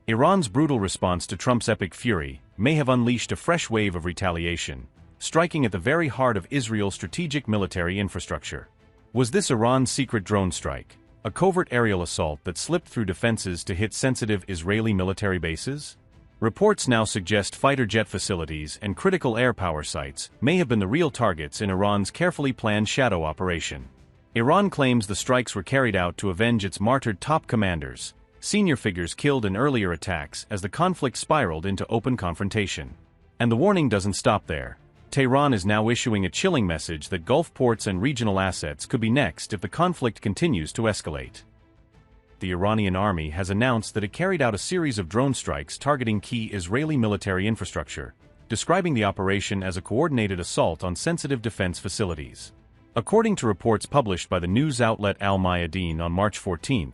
Iran's brutal response to Trump's epic fury may have unleashed a fresh wave of retaliation, striking at the very heart of Israel's strategic military infrastructure. Was this Iran's secret drone strike, a covert aerial assault that slipped through defenses to hit sensitive Israeli military bases? Reports now suggest fighter jet facilities and critical air power sites may have been the real targets in Iran's carefully planned shadow operation. Iran claims the strikes were carried out to avenge its martyred top commanders, senior figures killed in earlier attacks as the conflict spiraled into open confrontation. And the warning doesn't stop there. Tehran is now issuing a chilling message that Gulf ports and regional assets could be next if the conflict continues to escalate. The Iranian army has announced that it carried out a series of drone strikes targeting key Israeli military infrastructure, describing the operation as a coordinated assault on sensitive defense facilities. According to reports published by the news outlet Al Mayadeen on March 14,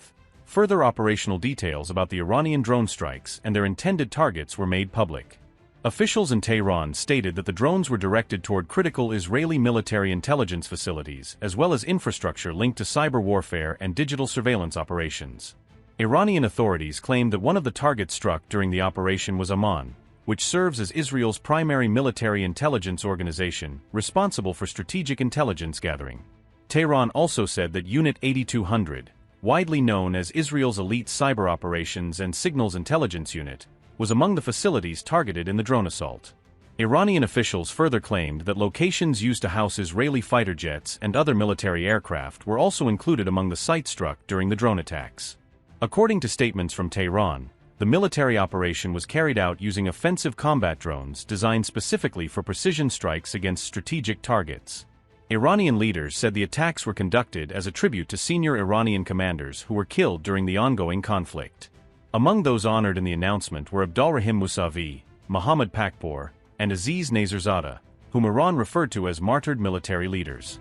further operational details about the Iranian drone strikes and their intended targets were made public. Officials in Tehran stated that the drones were directed toward critical Israeli military intelligence facilities as well as infrastructure linked to cyber warfare and digital surveillance operations. Iranian authorities claimed that one of the targets struck during the operation was AMAN, which serves as Israel's primary military intelligence organization, responsible for strategic intelligence gathering. Tehran also said that Unit 8200, widely known as Israel's elite cyber operations and signals intelligence unit, was among the facilities targeted in the drone assault. Iranian officials further claimed that locations used to house Israeli fighter jets and other military aircraft were also included among the sites struck during the drone attacks. According to statements from Tehran, the military operation was carried out using offensive combat drones designed specifically for precision strikes against strategic targets. Iranian leaders said the attacks were conducted as a tribute to senior Iranian commanders who were killed during the ongoing conflict. Among those honored in the announcement were Abdolrahim Mousavi, Mohammad Pakpor, and Aziz Nazirzadeh, whom Iran referred to as martyred military leaders.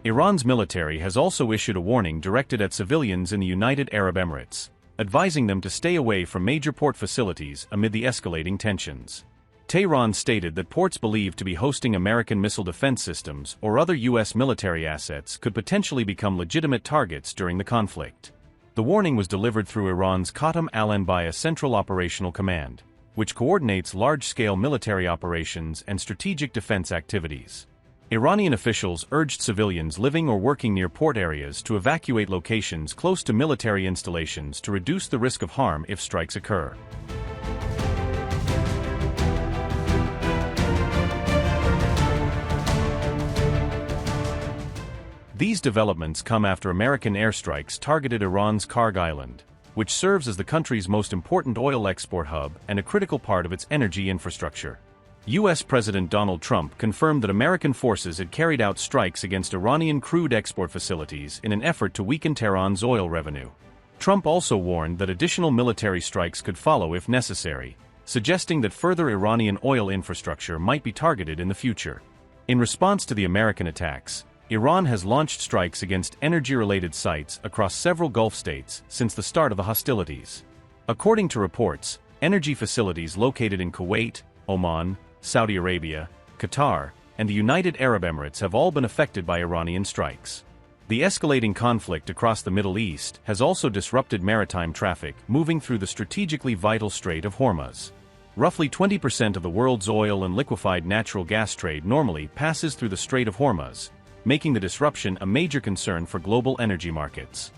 Iran's military has also issued a warning directed at civilians in the United Arab Emirates, advising them to stay away from major port facilities amid the escalating tensions. Tehran stated that ports believed to be hosting American missile defense systems or other U.S. military assets could potentially become legitimate targets during the conflict. The warning was delivered through Iran's Qatam al-Anbiya Central Operational Command, which coordinates large-scale military operations and strategic defense activities. Iranian officials urged civilians living or working near port areas to evacuate locations close to military installations to reduce the risk of harm if strikes occur. These developments come after American airstrikes targeted Iran's Kharg island, which serves as the country's most important oil export hub and a critical part of its energy infrastructure. U.S. President Donald Trump confirmed that American forces had carried out strikes against Iranian crude export facilities in an effort to weaken Tehran's oil revenue. Trump also warned that additional military strikes could follow if necessary, suggesting that further Iranian oil infrastructure might be targeted in the future. In response to the American attacks, Iran has launched strikes against energy-related sites across several Gulf states since the start of the hostilities. According to reports, energy facilities located in Kuwait, Oman, Saudi Arabia, Qatar, and the United Arab Emirates have all been affected by Iranian strikes. The escalating conflict across the Middle East has also disrupted maritime traffic moving through the strategically vital Strait of Hormuz. Roughly 20% of the world's oil and liquefied natural gas trade normally passes through the Strait of Hormuz, making the disruption a major concern for global energy markets.